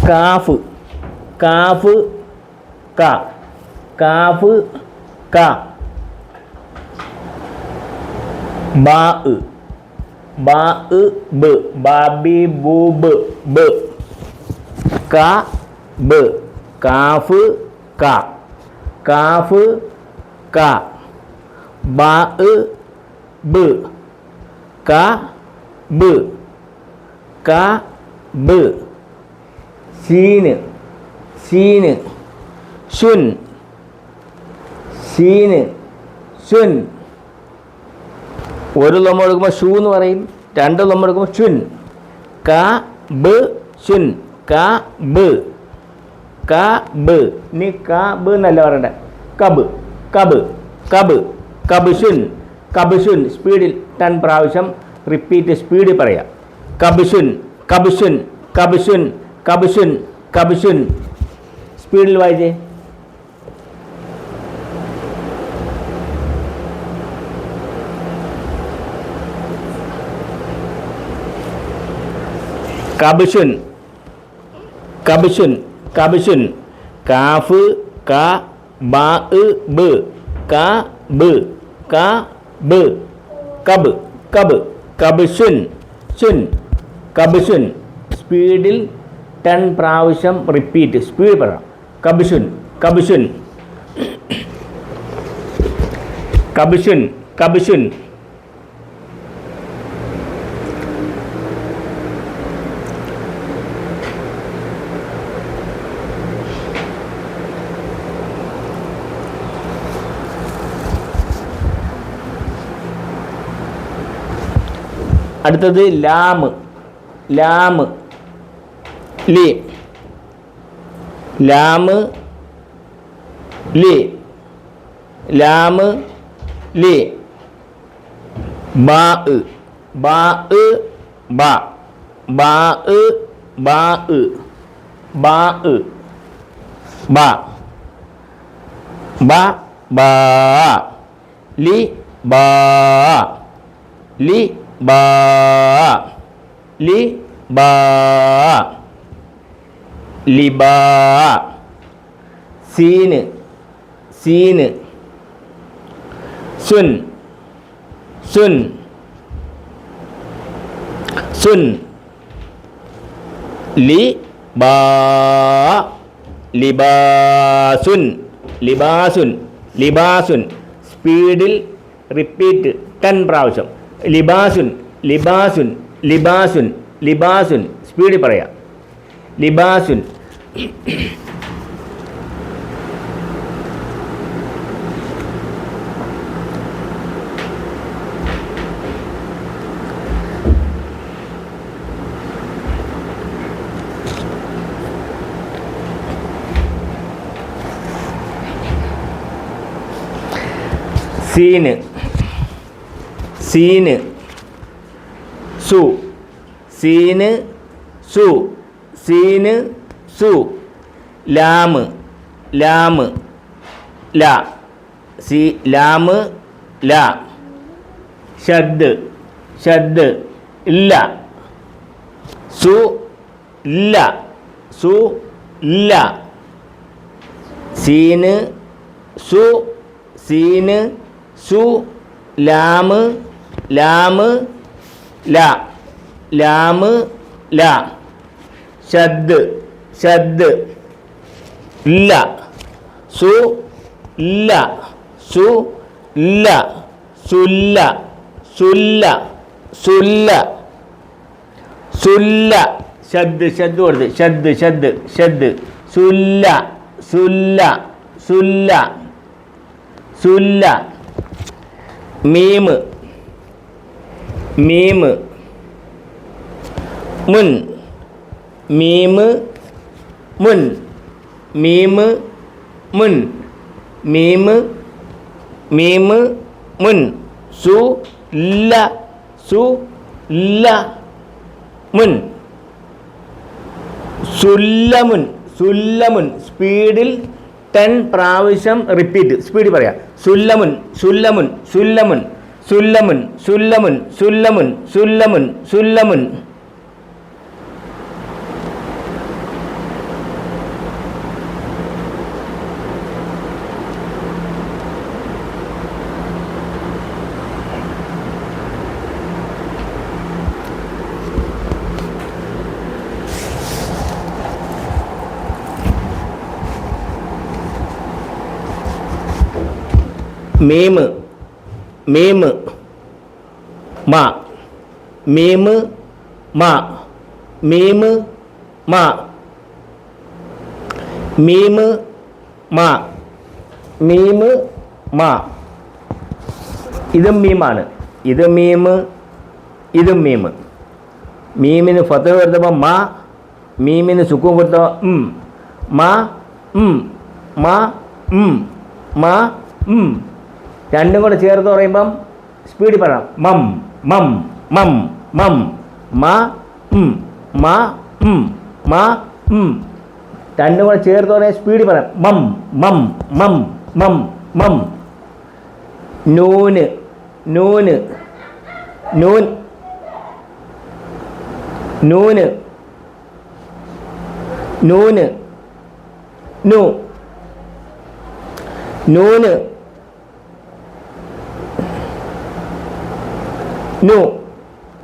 Calf calf ക calf ക ബാ ബാ ബ ബാബി ബൂബ് ബ ക ബ കാഫ് ക കാഫ് ക ബാ ബ ക ബ ക ബ സീന് സീന് ശുൻ സീന് ശുൻ ഒരു ലൊമ്മ എടുക്കുമ്പോൾ ഷൂ എന്ന് പറയും, രണ്ട് ലൊമ്മ എടുക്കുമ്പോൾ ചുൻ ക ബ് ശുൻ ക ബ് ക ബ്. ഇനി ക ബ് എന്നല്ല പറയണ്ടേ, കബ് കബ് കബ് കബ് ശുൻ കബ് ശുൻ. സ്പീഡിൽ 10 പ്രാവശ്യം റിപ്പീറ്റ് സ്പീഡിൽ പറയാം. കബ് ശുൻ കബ് ശുൻ കബ് ശുൻ കബ് ശുൻ കബ് ശുൻ. സ്പീഡിൽ വായിച്ചേ. കബുശുൻ കബുശുൻ കബുശുൻ കാഫ് ക ബാ ബ് ക ബ് ക ബ് കബ് കബ് കബുശുൻ ശുൻ കബുശുൻ. സ്പീഡിൽ 10 പ്രാവശ്യം റിപ്പീറ്റ് സ്പീഡ് പറയാം. കബുശുൻ കബുശുൻ കബുശുൻ കബുശുൻ. അടുത്തത് ലാമ് ലാമ് ലി ലാമ് ലി ലാമ് ലി ബാ ബാ ബാ ബാ ബാ ബാ ബാ ബാ ബാ ലി ബാ ലി ബാ ലി ബാ ലിബാ. സീന് സീന് സുൻ സുൻ സുൻ ലി ബാ ലിബാസുൻ ലിബാസുൻ ലിബാസുൻ. സ്പീഡിൽ റിപ്പീറ്റ് 10 പ്രാവശ്യം. ലിബാസുൻ ലിബാസുൻ ലിബാസുൻ ലിബാസുൻ. സ്പീഡിൽ പറയാം. ലിബാസുൻ. സീന് സീന് സു സീന് സു സീന് സു. ലാമ് ലാമ് ല സി ലാമ് ല. ഷദ് ഷദ് ഇല്ല സു ഇല്ല സു ഇല്ല. സീന് സു സീന് സു ലാമ് ലാമ് ല ലാമ് ല. ഷദ് ഷദ് ഇല്ല സു ഇല്ല സു ഇല്ല സുല്ല സുല്ല സുല്ല സുല്ല. ഷദ് ഷദ് കൊടുത്ത് ഷദ് ഷദ് ഷദ് സുല്ല സുല്ല സുല്ല സുല്ല. മീമ് മീമ് മുൻ മീമ് മുൻ മീമ് മുൻ മീമ് മീമ് മുൻ. സു ല സു ല മുൻ സുല്ലമുൻ സുല്ലമുൻ. സ്പീഡിൽ 10 പ്രാവശ്യം റിപ്പീറ്റ് സ്പീഡിൽ പറയാം. സുല്ലമുൻ സുല്ലമുൻ സുല്ലമുൻ സുല്ലമുൻ സുല്ലമുൻ സുല്ലമുൻ സുല്ലമുൻ സുല്ലമുൻ. മീമ് മീമ് മാ മീമ് മാ മീമ് മാ മീമ് മാ മീമ് മാ. ഇതും മീമാണ്. ഇത് മീമ്, ഇതും മീമ്. മീമിന് ഫത്ത് കൊടുത്തപ്പോൾ മാ, മീമിന് സുക്കൂൻ കൊടുത്തപ്പോൾ മാ മാ മാ രണ്ടും കൂടെ ചേർത്ത് പറയുമ്പം സ്പീഡിൽ പറയാം. മം മം മം മം മാ മാ മാ രണ്ടും കൂടെ ചേർത്ത് പറയാൻ സ്പീഡിൽ പറയാം. മം മം മം മം മം. നൂന് നൂന് നൂൻ നൂന് നൂന് നു നൂന് നു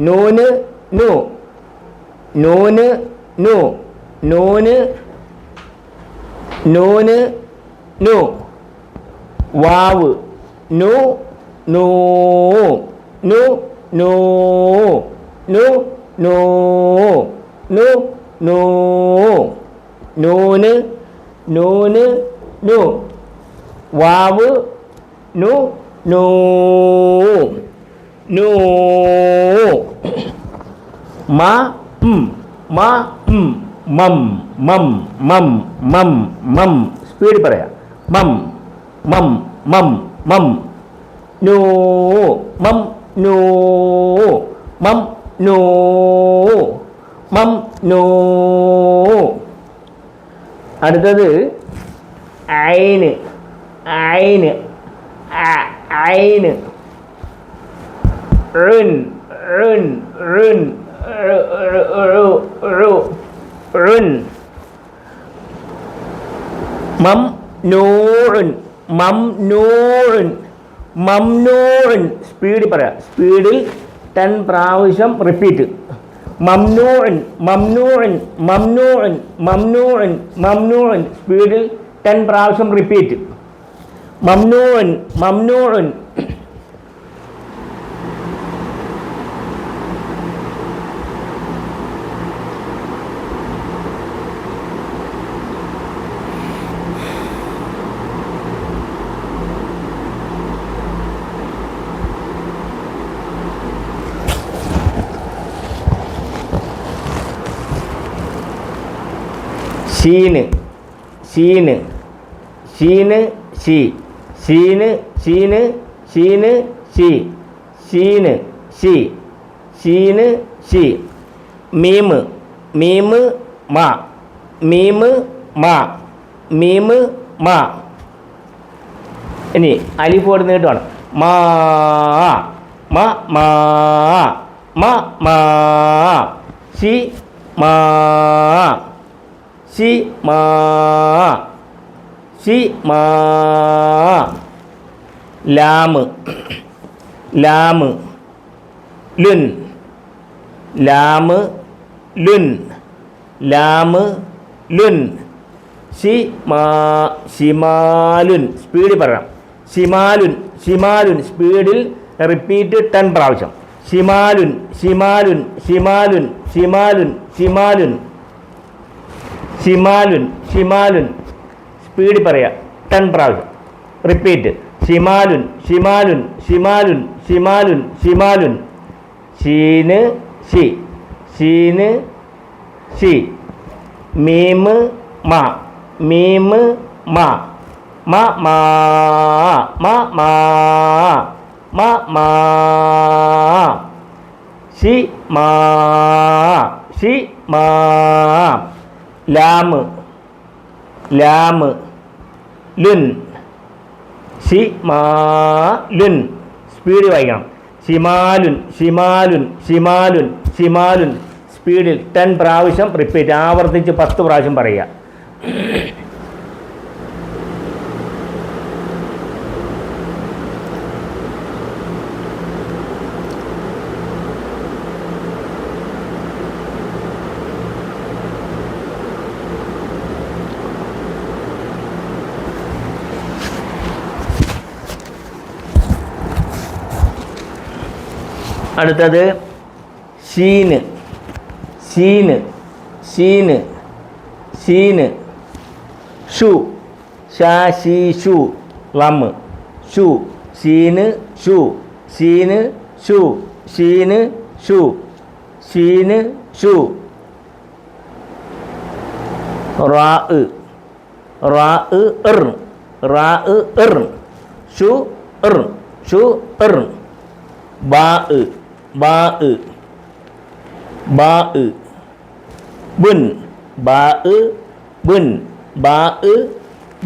നൂന് നു നൂന് നു നൂന് നൂന് നു. വാവ് നു നൂ നു നൂ നു നൂ നു നൂ നൂന് നൂന് നു. വാവ് നു നൂ നൂ. മാ മാ മം മം മം മം മം. സ്പീഡിൽ പറയാം. മം മം മം മം. നൂ മം നൂ മം നൂ മം നൂ. അടുത്തത് ഐന് ഐന് ഐന് ഋൻ ഋൻ ഋൻ ഋൻ. മം നൂൻ മം നൂൻ മം നൂൻ. സ്പീഡിൽ പറയാം. സ്പീഡിൽ 10 പ്രാവശ്യം റിപ്പീറ്റ്. മംനൂൻ മംനൂൻ മംനൂൻ മംനൂൻ മംനൂൻ. സ്പീഡിൽ 10 പ്രാവശ്യം റിപ്പീറ്റ്. മംനൂൻ മംനൂൻ. ഷീന് ഷീന് ഷീന് ഷീ ഷീന് ഷീന് ഷീന് ഷീ ഷീന് ഷീ ഷീന് ഷീ. മീമ് മീമ് മാ മീമ് മാ മീമ് മാ. ഇനി അലിഫ് കൊണ്ട് നീട്ടുവാണ്. മാ മാ മാ മാ മാ. ഷി മാ ഷി മാ ഷി മാ. ലാമ് ലാമ് ലുൻ ലാമ് ലുൻ ലാമ് ലുൻ. ഷി മാ ഷിമാലുൻ. സ്പീഡിൽ പറയാം. ഷിമാലുൻ ഷിമാലുൻ. സ്പീഡിൽ റിപ്പീറ്റ് 10 പ്രാവശ്യം. ഷിമാലുൻ ഷിമാലുൻ ഷിമാലുൻ ഷിമാലുൻ ഷിമാലുൻ ഷിമാലുൻ ഷിമാലുൻ. സ്പീഡിൽ പറയാം. 10 പ്രാവശ്യം റിപ്പീറ്റ്. ഷിമാലുൻ ഷിമാലുൻ ഷിമാലുൻ ഷിമാലുൻ ഷിമാലുൻ. ഷീന് ഷി ഷീന് ഷി. മീമ് മാ മീമ് മാ മാ മാ മാ മാ മാ മാ. ഷി മാ ഷി മാ. ലാമ് ലാമ് ലുൻ ഷിമാലുൻ. സ്പീഡിൽ വായിക്കണം. ഷിമാലുൻ ഷിമാലുൻ ഷിമാലുൻ ഷിമാലുൻ. സ്പീഡിൽ 10 പ്രാവശ്യം റിപ്പീറ്റ്. ആവർത്തിച്ച് 10 പ്രാവശ്യം പറയുക. അടുത്തത് ഷീന് ഷീന് ഷീന് ഷീന് ഷു ഷാ ഷീ ഷു ലം ഷു ഷീന് ഷു ഷീന് ഷു ഷീന് ഷു ഷീന് ഷു റാ റാ ഇർ റാ ഇർ ഷു ഇർ ഷു ഇർ ബാ ബാ ബാ ബുൻ ബാ ബുൻ ബാ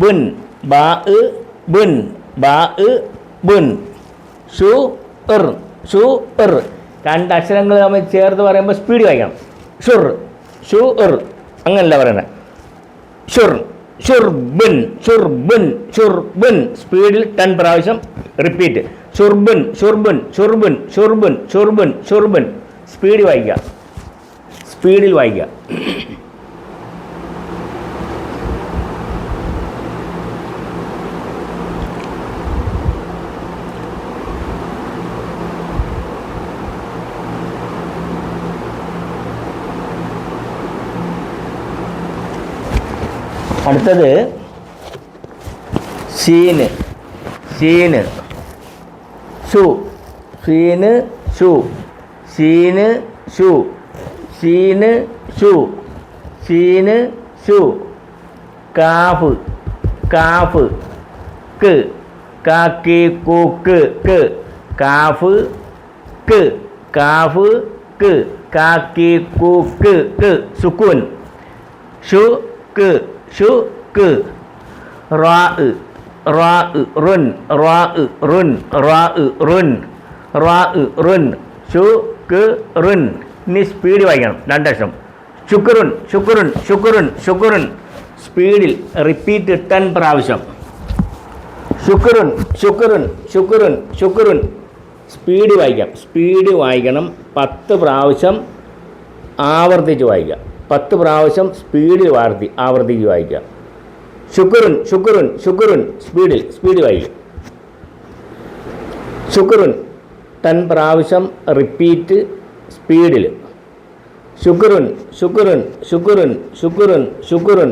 ബുൻ ബാ ബുൻ ബാ ബുൻ ഷു ഇർ ഷു ഇർ. രണ്ട് അക്ഷരങ്ങൾ നമ്മൾ ചേർത്ത് പറയുമ്പോൾ സ്പീഡ് വായിക്കണം. ഷുർ ഷു ഇർ അങ്ങനല്ല പറയണത്. ഷുർ ഷുർബുൻ ഷുർബുൻ ഷുർബുൻ സ്പീഡിൽ 10 പ്രാവശ്യം റിപ്പീറ്റ്. ഷുർബുൻ ഷുർബുൻ ഷുർബുൻ ഷുർബുൻ ഷുർബുൻ ഷുർബുൻ. സ്പീഡിൽ വായിക്കുക, സ്പീഡിൽ വായിക്കുക. അടുത്തത് ഷീന് ഷീന് ഷു ഷീന് ഷു ഷീന് ഷു ഷീന് ഷു ഷീന് ഷു കാഫ് കാഫ് ക്ക് കാക്കി കൂക്ക് ക്ക് കാഫ് ക്ക് കാഫ് ക്ക് കാക്കി കൂക്ക് ക്ക് സുക്കൂൻ ഷു ക്ക് ഷു ക്ക് റാ റാ റുൻ റാ റുൻ റാ റുൻ റാ റുൻ ഷു ക്ക് റുൻ. ഇനി സ്പീഡ് വായിക്കണം, രണ്ടക്ഷരം. ശുക്രുൻ ശുക്രുൻ ശുക്രുൻ ശുക്രുൻ സ്പീഡിൽ റിപ്പീറ്റ് 10 പ്രാവശ്യം. ശുക്രുൻ ശുക്രുൻ ശുക്രുൻ ശുക്രുൻ സ്പീഡ് വായിക്കാം, സ്പീഡ് വായിക്കണം. 10 പ്രാവശ്യം ആവർത്തിച്ച് വായിക്കാം, 10 പ്രാവശ്യം സ്പീഡിൽ ആവർത്തിച്ച് വായിക്കാം. ശുക്രുൻ ശുക്രുൻ ശുക്രുൻ സ്പീഡിൽ സ്പീഡ് വായിക്കും. ശുക്രുൻ 10 പ്രാവശ്യം റിപ്പീറ്റ് സ്പീഡിൽ. ശുക്രുൻ ശുക്രുൻ ശുക്രുൻ ശുക്രുൻ ശുക്രുൻ.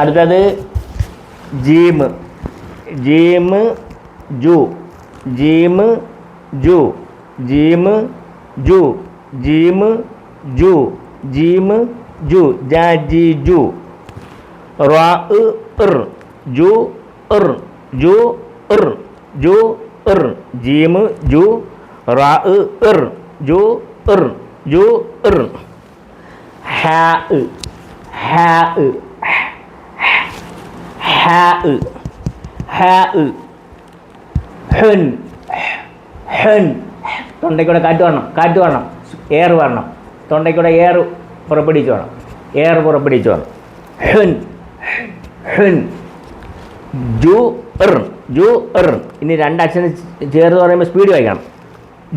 അടുത്തത് ജീമ് ജീമ് ജു ജീമ് ജു ജീമ് ജു ജീമ് ജു ജീമ് ജു ജാ ജി ജു റാ ഇർ ജു ഇർ ജു ഇർ ജു ഇർ ജീമ് ജു റാ ഇർ ജു ഇർ ജു ഇർ. ഹാ ഹാ ഹാ ഹാ ഹുൻ ഹുൻ തൊണ്ടയ്ക്കൂടെ കാറ്റ് വരണം, കാറ്റ് വരണം, എയർ വരണം, തൊണ്ടയ്ക്കൂടെ എയർ പുറപ്പെടുവിച്ച് വേണം, എയർ പുറപ്പെടുവിച്ച് വേണം. ഹുൻ ഹുൻ ജു ഇർ ജു ഇർ. ഇനി 2 അക്ഷരം ചേർത്ത് പറയുമ്പോൾ സ്പീഡ് വായിക്കണം.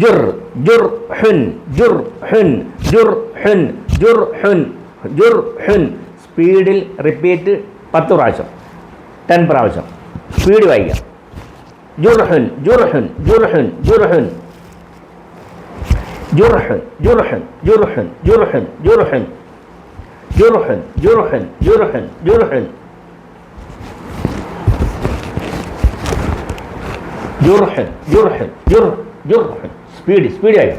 ജുർ ജുർ ഹുൻ ജുർ ഹുൻ ജുർ ഹുൻ ജുർ ഹുൻ ജുർ ഹുൻ സ്പീഡിൽ റിപ്പീറ്റ് 10 പ്രാവശ്യം, 10 പ്രാവശ്യം സ്പീഡ് വായിക്കാം. ജുർഹുൻ ജുർഹുൻ ജുർഹുൻ ജുർഹുൻ ജുർഹുൻ ജുർഹുൻ ജുർഹുൻ ജുർഹുൻ ജുർഹുൻ ജുർഹുൻ ജുർഹുൻ ജുർഹുൻ ജുർഹുൻ ജുർഹുൻ ജുർഹുൻ ജുർഹുൻ സ്പീഡ് സ്പീഡ് ആയി.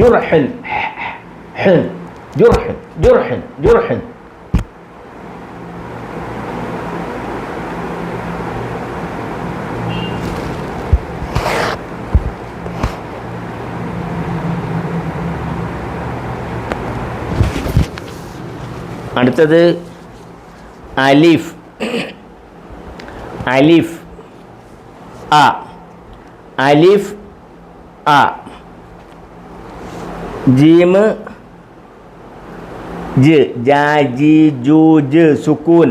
ജുർഹുൻ ഹുൻ ജുർഹുൻ ജുർഹുൻ ജുർഹുൻ. അടുത്തത് അലിഫ് അലിഫ് അ അലിഫ് അ. ജീമ് ജ് ജാ ജി ജു ജ് സുക്കൂൻ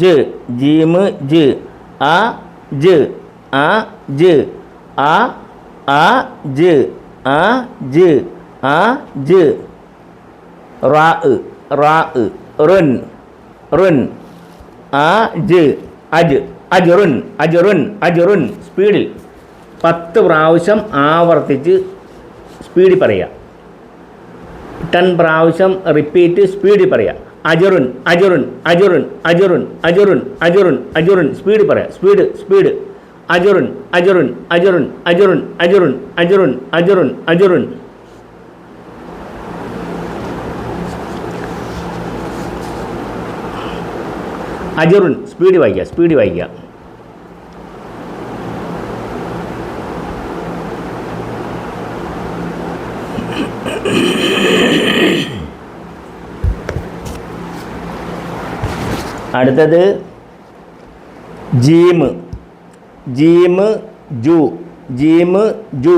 ജ് ജീമ് ജ് ആ ജ് ആ ജ് ആ ആ ജ് ആ ജ് ആ ജ് റാ റുൻ റുൻ ആ ജ് അജ് അജുറുൻ അജുറുൻ അജുറുൻ സ്പീഡിൽ 10 പ്രാവശ്യം ആവർത്തിച്ച് സ്പീഡിൽ പറയുക. 10 പ്രാവശ്യം റിപ്പീറ്റ് സ്പീഡിൽ പറയുക. അജുറുൻ അജുറുൻ അജുറുൻ അജുറുൻ അജുറുൻ അജുറുൻ അജുറുൻ സ്പീഡിൽ പറയുക. സ്പീഡ് സ്പീഡ് അജുറുൻ അജുറുൻ അജുറുൻ അജുറുൻ അജുറുൻ അജുറുൻ അജുറുൻ അജുറുൻ അജുറുൻ സ്പീഡ് വായിക്കുക. സ്പീഡ് വായിക്കുക. അടുത്തത് ജീം ജീം ജു ജീം ജു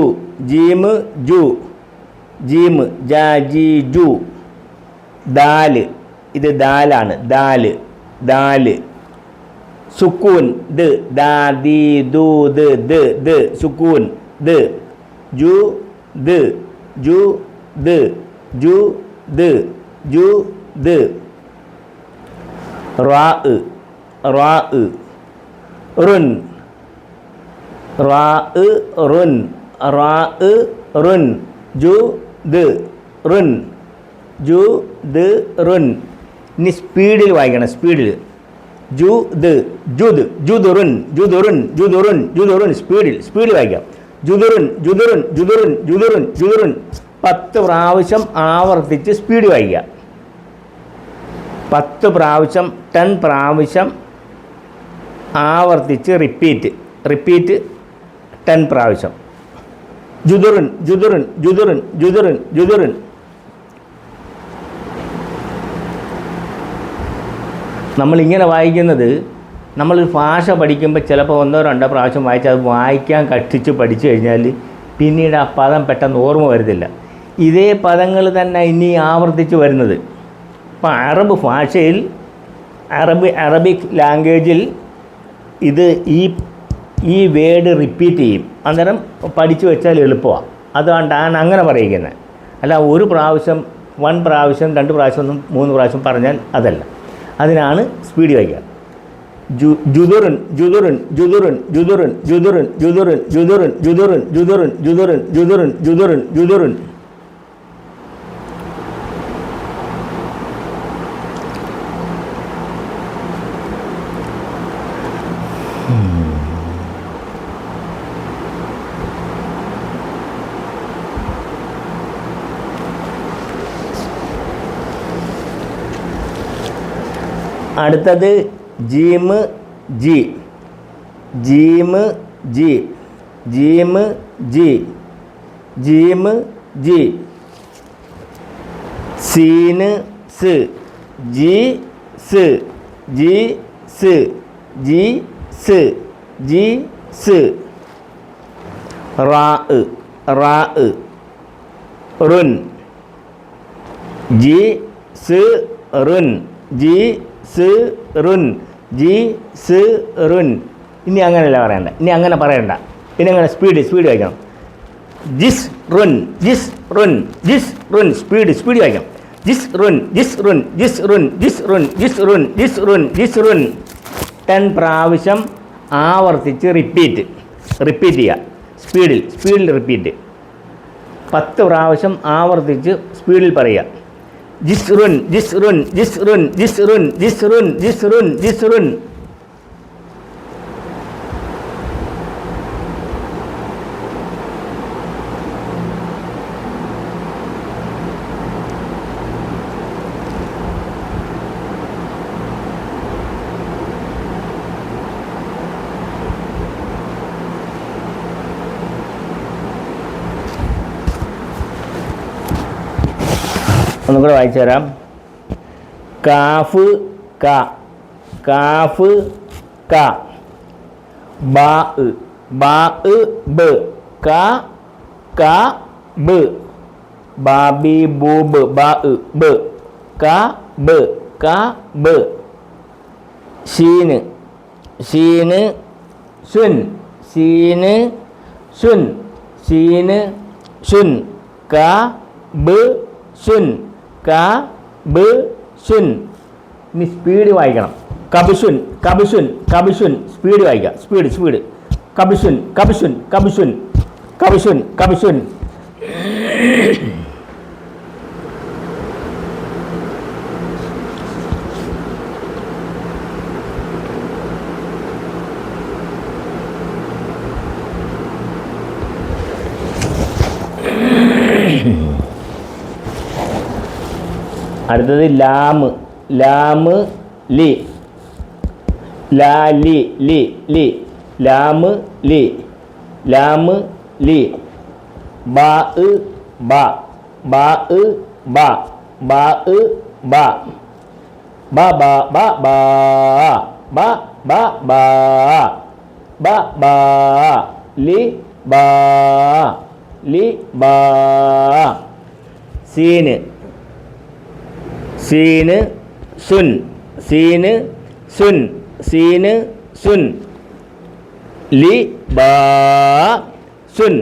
ജീം ജു ജീം ജാ ജി ജു ദാല് ഇത് ദാലാണ് ദാല് ദാല് സുക്കൂൻ ദ് ദാ ദി ദു ദ് ദ് ദ് സുക്കൂൻ ദ് ജു ദ് ജു ദ് ജു ദ് ജു ദ് റാ റാ റുൻ റാ റുൻ റാ റുൻ ജു ദ് റുൻ ജു ദ് റുൻ. ഇനി സ്പീഡിൽ വായിക്കണം. സ്പീഡിൽ ജു ദ് ജുദ് ജുദുറുൻ ജുദുറുൻ ജുദുറുൻ ജുദുറുൻ സ്പീഡിൽ സ്പീഡിൽ വായിക്കാം. ജുദുറുൻ ജുദുറുൻ ജുദുറുൻ ജുദുറുൻ ജുദുറുൻ 10 പ്രാവശ്യം ആവർത്തിച്ച് സ്പീഡ് വായിക്കുക. 10 പ്രാവശ്യം 10 പ്രാവശ്യം ആവർത്തിച്ച് റിപ്പീറ്റ് 10 പ്രാവശ്യം. ജുദുറുൻ ജുദുറുൻ ജുദുറുൻ ജുദുറുൻ ജുദുറുൻ. നമ്മളിങ്ങനെ വായിക്കുന്നത് നമ്മളൊരു ഭാഷ പഠിക്കുമ്പോൾ ചിലപ്പോൾ 1-2 പ്രാവശ്യം വായിച്ച് അത് വായിക്കാൻ കഷ്ടിച്ച് പഠിച്ചു കഴിഞ്ഞാൽ പിന്നീട് ആ പദം പെട്ടെന്ന് ഓർമ്മ വരുന്നില്ല. ഇതേ പദങ്ങൾ തന്നെ ഇനി ആവർത്തിച്ച് വരുന്നത്. ഇപ്പോൾ അറബ് ഭാഷയിൽ അറബിക് ലാംഗ്വേജിൽ ഇത് ഈ വേർഡ് റിപ്പീറ്റ് ചെയ്യും. അന്നേരം പഠിച്ചു വെച്ചാൽ എളുപ്പമാണ്. അതുകൊണ്ടാണ് അങ്ങനെ പറയുന്നത്. അല്ല ഒരു പ്രാവശ്യം 1 പ്രാവശ്യം 2 പ്രാവശ്യം 3 പ്രാവശ്യം പറഞ്ഞാൽ അതല്ല. അതിനാണ് സ്പീഡ് വായിക്കുക. ജുദുറുൻ ജുദുറുൻ ജുദുറുൻ ജുദുറുൻ ജുദുറുൻ ജുദുറുൻ ജുദുറുൻ ജുദുറുൻ ജുദുറുൻ ജുദുറുൻ ജുദുറുൻ ജുദുറുൻ ജുദുറുൻ. അടുത്തത് ജീം ജി ജീം ജി ജീം ജി ജീം ജി സീന് സ് ജി സ് ജി സ് ജി സ് ജി സ് റാ റാ റുൻ G S റുൻ G S റുൻ G S റുൻ. ഇനി അങ്ങനെയല്ല പറയണ്ട. ഇനി അങ്ങനെ പറയണ്ട. ഇനി അങ്ങനെ സ്പീഡ് വായിക്കണം. ജിസ് റുൻ ജിസ് റുൻ ജിസ് റുൻ സ്പീഡ് വായിക്കാം. ജിസ് റുൻ ജിസ് റുൻ ജിസ് റുൻ ജിസ് റുൻ ജിസ് റുൻ ജിസ് റുൻ ജിസ് റുൻ. 10 പ്രാവശ്യം ആവർത്തിച്ച് റിപ്പീറ്റ് ചെയ്യുക. സ്പീഡിൽ റിപ്പീറ്റ്. 10 പ്രാവശ്യം ആവർത്തിച്ച് സ്പീഡിൽ പറയുക. ജിസ് റുൻ ജിസ് റുൻ ജിസ് റുൻ ജിസ് റുൻ ജിസ് റുൻ ജിസ് റുൻ ജിസ് റുൻ. ഒന്നും കൂടെ വായിച്ചു തരാം. കാഫ് ക കാഫ് ക ബാ ബാ ബ് ക ക ബ് ബാബി ബൂബ് ബാ ബ് ക ബ് ക ബ്. ഷീന് ഷീന് സുൻ ഷീന് സുൻ ഷീന് ഷുൻ ക ബ് ഷുൻ ക ബ് ഷുൻ. ഇനി സ്പീഡ് വായിക്കണം. കബിഷുൻ കബിഷുൻ കബിഷുൻ. സ്പീഡ് വായിക്കുക. സ്പീഡ്. കബിഷുൻ കബിഷുൻ കബിഷുൻ കബിഷുൻ കബിഷുൻ. അടുത്തത് ലാമ് ലി ലാ ലി ലി ലി ലാമ് ലി ബാ ബാ ബാ ബാ ബാ ബാ ബാ ബാ ബാ ബാ ബാ ബാ ബാ ബാ ബാ ലി ബാ സീന് സുൻ ലി ബാ സുൻ.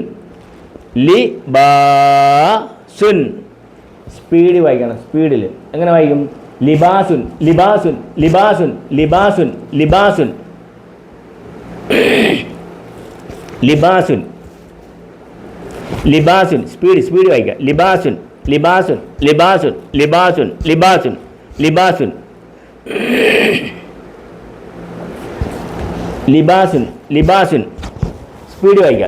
സ്പീഡ് വായിക്കണം. സ്പീഡിൽ എങ്ങനെ വായിക്കും? ലിബാസുൻ ലിബാസുൻ ലിബാസുൻ ലിബാസുൻ ലിബാസുൻ ലിബാസുൻ ലിബാസുൻ. സ്പീഡ് വായിക്കുക. ലിബാസുൻ ലിബാസുൻ ലിബാസുൻ ലിബാസുൻ ലിബാസുൻ ലിബാസുൻ ലിബാസുൻ ലിബാസുൻ. സ്പീഡ് വായിക്കുക.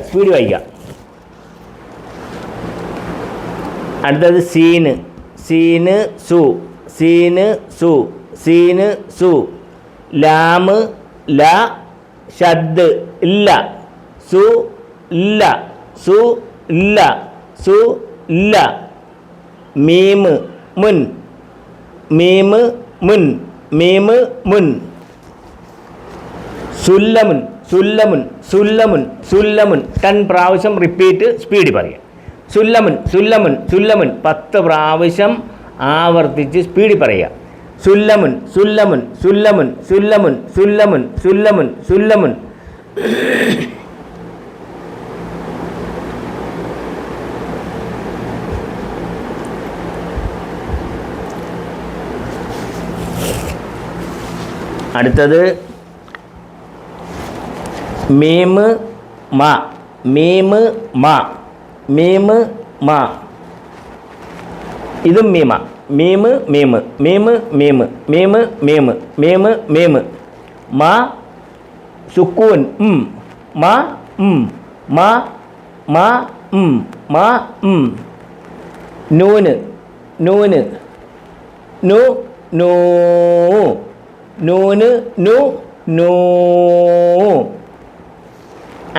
അടുത്തത് സീന് സു ലാമ് ല ഷദ് ഇല്ല സു ഇല്ല മീമ് മുൻ സുല്ലമുൻ 10 പ്രാവശ്യം റിപ്പീറ്റ് സ്പീഡ് പറയുക. സുല്ലമുൻ 10 പ്രാവശ്യം ആവർത്തിച്ച് സ്പീഡിൽ പറയുക. സുല്ലമുൻ. അടുത്തത് മീമ് മാ ഇതും മീമ് മാ സുക്കൂൻ നൂന്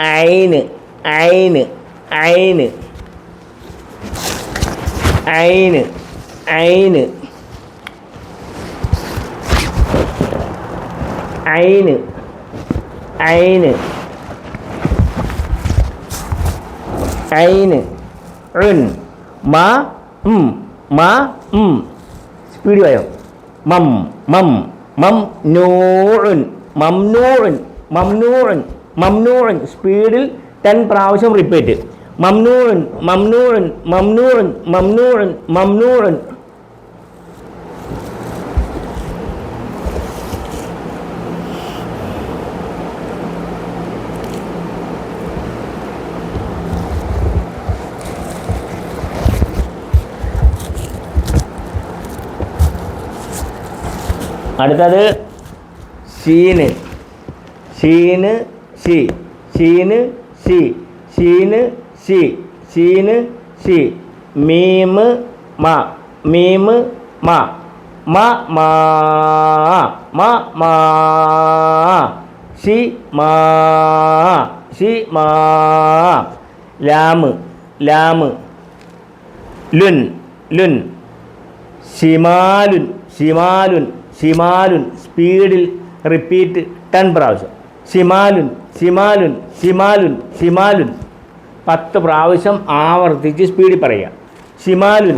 ഐന് ഉൻ സ്പീഡ് വായോ. മംനൂഉൻ സ്പീഡിൽ 10 പ്രാവശ്യം റിപ്പീറ്റ്. മംനൂഉൻ. അടുത്തത് ഷീന് മീമ് മാ ഷി മാ ലാമ് ലുൻ ഷിമാലുൻ സ്പീഡിൽ റിപ്പീറ്റ് 10 പ്രാവശ്യം. ഷിമാലുൻ 10 പ്രാവശ്യം ആവർത്തിച്ച് സ്പീഡിൽ പറയുക. ഷിമാലുൻ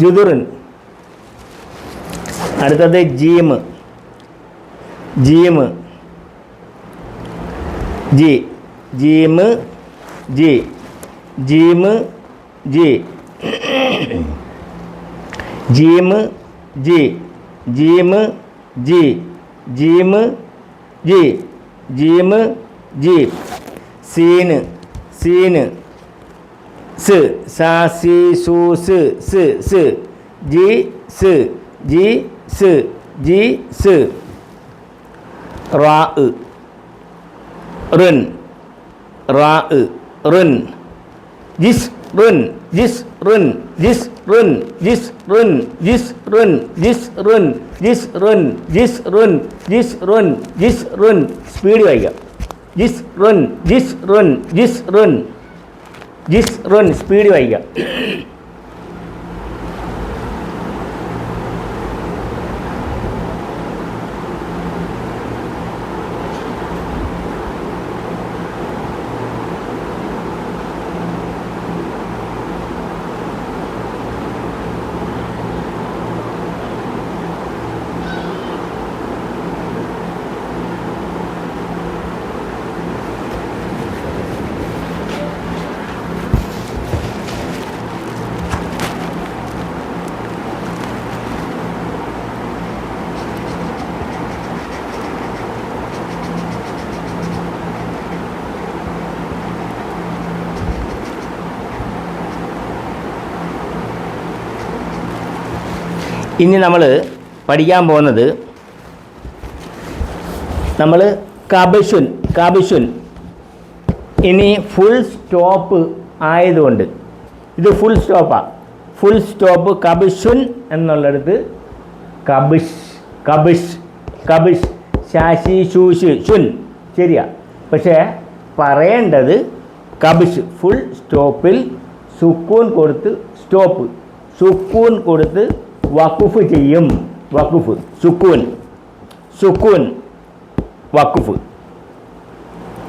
ജുദുറുൻ. അടുത്തത് ജീമ്. ജീമ് ജി. ജീമ് ജി. ജീമ് ജി. ജീമ് ജി. ജീമ് ജി. ജീമ് ജി. ജീമ് ജി. സീന്. സീന് സ്. സാ സി സു സ് സ് സ്. ജി സ്. ജി സ്. ജി സ്. റാ റുൻ. റാ റുൻ. ജിസ് റുൻ. ജിസ് റുൻ. ജിസ് റുൻ. ജിസ് റുൻ. ജിസ് റുൻ. ജിസ് റുൻ. ജിസ് റുൻ. ജിസ് റുൻ. ജിസ് റുൻ. ജിസ് റുൻ. സ്പീഡ് വായിക്കാം. ജിസ് റുൻ. ജിസ് റുൻ. ജിസ് റുൻ. ജിസ് റുൻ. സ്പീഡ് വായിക്കാം. ഇനി നമ്മൾ പഠിക്കാൻ പോകുന്നത് നമ്മൾ കബശുൻ. കബശുൻ ഇനി ഫുൾ സ്റ്റോപ്പ് ആയതുകൊണ്ട് ഇത് ഫുൾ സ്റ്റോപ്പാണ്. ഫുൾ സ്റ്റോപ്പ് കബശുൻ എന്നുള്ളിടത്ത് കബിഷ്. കബിഷ്. കബിഷ്. ശാശി ശൂഷ് ഷുൻ. ശരിയാ. പക്ഷേ പറയേണ്ടത് കബിഷ്. ഫുൾ സ്റ്റോപ്പിൽ സുക്കൂൻ കൊടുത്ത് സ്റ്റോപ്പ്. സുക്കൂൻ കൊടുത്ത് വഖഫ് ചെയ്യും. വഖഫ്. സുക്കൂൻ. സുക്കൂൻ. വഖഫ്.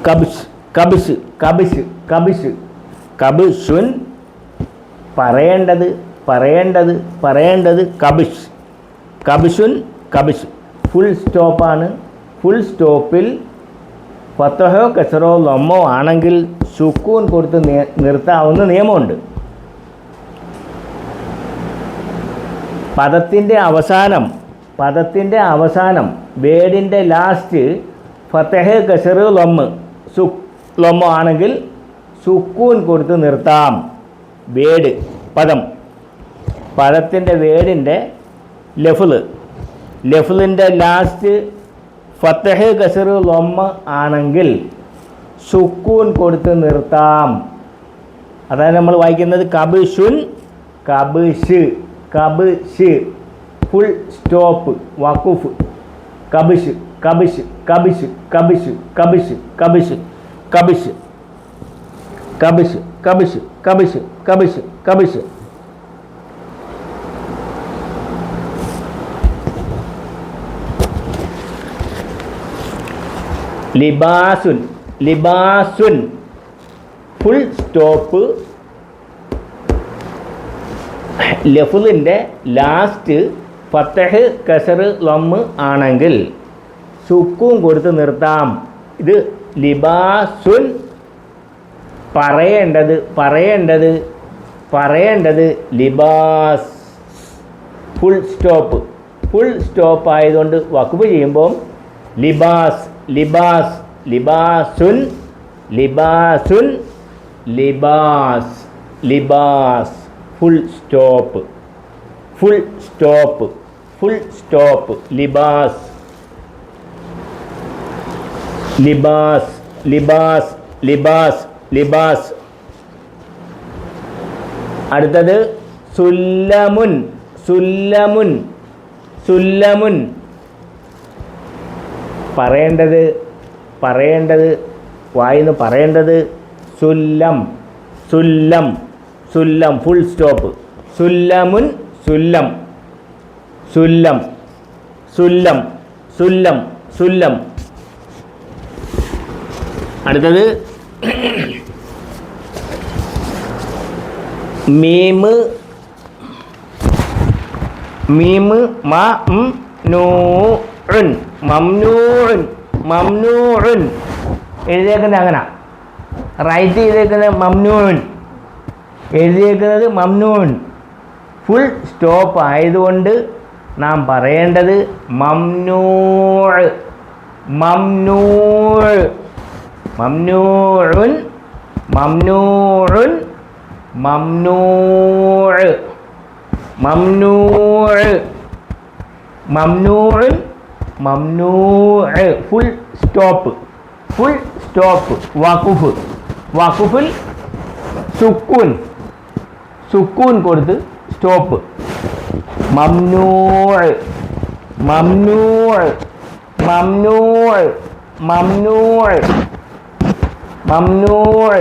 കബ്ഷ്. കബ്ഷ്. കബ്ഷ്. കബ്ഷ്. കബ്ഷുൻ. പറയേണ്ടത് പറയേണ്ടത് പറയേണ്ടത് കബ്ഷ്. കബ്ഷുൻ. കബ്ഷ്. ഫുൾ സ്റ്റോപ്പാണ്. ഫുൾ സ്റ്റോപ്പിൽ ഫത്തഹോ കസറോ ലമ്മോ ആണെങ്കിൽ സുക്കൂൻ കൊടുത്ത് നിർത്താവുന്ന നിയമമുണ്ട്. പദത്തിൻ്റെ അവസാനം വേഡിൻ്റെ ലാസ്റ്റ് ഫത്തഹ് കസറ് ലൊമ്മ് ലൊമ്മോ ആണെങ്കിൽ സുക്കൂൻ കൊടുത്ത് നിർത്താം. വേഡ് പദത്തിൻ്റെ വേഡിൻ്റെ ലഫ്ലിൻ്റെ ലാസ്റ്റ് ഫത്തഹ് കസറ് ലൊമ്മ് ആണെങ്കിൽ സുക്കൂൻ കൊടുത്ത് നിർത്താം. അതായത് നമ്മൾ വായിക്കുന്നത് കബ്ഷുൻ. കബ്ഷ്. കബ്ഷ്. Full stop. വഖഫ്. കബ്ഷ്. കബ്ഷ്. കബ്ഷ്. കബ്ഷ്. കബ്ഷ്. കബ്ഷ്. കബ്ഷ്. കബ്ഷ്. കബ്ഷ്. കബ്ഷ്. കബ്ഷ്. കബ്ഷ്. ലിബാസുൻ. ലിബാസുൻ. ഫുൾ സ്റ്റോപ്പ് ലഫ്ലിൻ്റെ ലാസ്റ്റ് ഫത്തഹ് കസറ് ലമ്മ് ആണെങ്കിൽ സുക്കൂൻ കൊടുത്ത് നിർത്താം. ഇത് ലിബാസുൻ. പറയേണ്ടത് ലിബാസ്. ഫുൾ സ്റ്റോപ്പ് ആയതുകൊണ്ട് വഖഫ് ചെയ്യുമ്പോൾ ലിബാസ്. ലിബാസ്. ലിബാസുൻ. ലിബാസുൻ. ലിബാസ്. ലിബാസ്. Full stop. ലിബാസ്. ലിബാസ്. ലിബാസ്. ലിബാസ്. ലിബാസ്. അടുത്തത് സുല്ലമുൻ. സുല്ലമുൻ. സുല്ലമുൻ. പറയേണ്ടത് വായിന്ന് പറയേണ്ടത് സുല്ലം. Full stop. സുല്ലമുൻ. സുല്ലം. അടുത്തത് മീമ് മീമ് മംനൂഉൻ മംനൂഉൻ മംനൂഉൻ എഴുതിയേക്കുന്നത് അങ്ങനെ, റൈറ്റ് ചെയ്തേക്കുന്നത് മംനൂഉൻ, എഴുതിയേക്കുന്നത് മംനൂഉൻ. ഫുൾ സ്റ്റോപ്പ് ആയതുകൊണ്ട് നാം പറയേണ്ടത് മംനൂഉ മംനൂഉ മംനൂഉൻ മംനൂഉൻ മംനൂഉ മംനൂഉ മംനൂഉൻ മംനൂഉ. Full stop, full stop. വഖഫ്, വഖഫിൽ സുക്കൂൻ, സുക്കൂൻ കൊടുത്ത് സ്റ്റോപ്പ്. മംനൂഉ മംനൂഉ മംനൂഉ മംനൂഉ മംനൂഉ.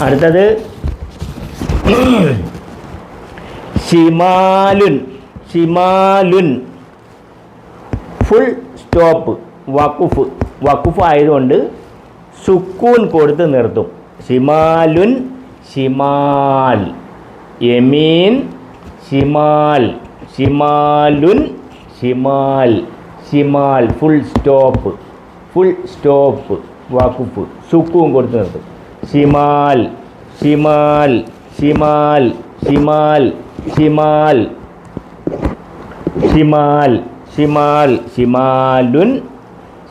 അടുത്തത് ഷിമാലുൻ, ഷിമാലുൻ. ഫുൾ സ്റ്റോപ്പ്, വഖഫ്, വഖഫ് ആയതുകൊണ്ട് സുക്കൂൻ കൊടുത്ത് നിർത്തും. ഷിമാലുൻ ഷിമാൽ, യമീൻ ഷിമാൽ, ഷിമാലുൻ ഷിമാൽ, ഷിമാൽ. ഫുൾ സ്റ്റോപ്പ്, ഫുൾ സ്റ്റോപ്പ്, വഖഫ്, സുക്കൂൻ കൊടുത്ത് നിർത്തും. ഷിമാൽ ഷിമാൽ ഷിമാൽ ഷിമാൽ ഷിമാൽ ഷിമാൽ ഷിമാൽ ഷിമാലുൻ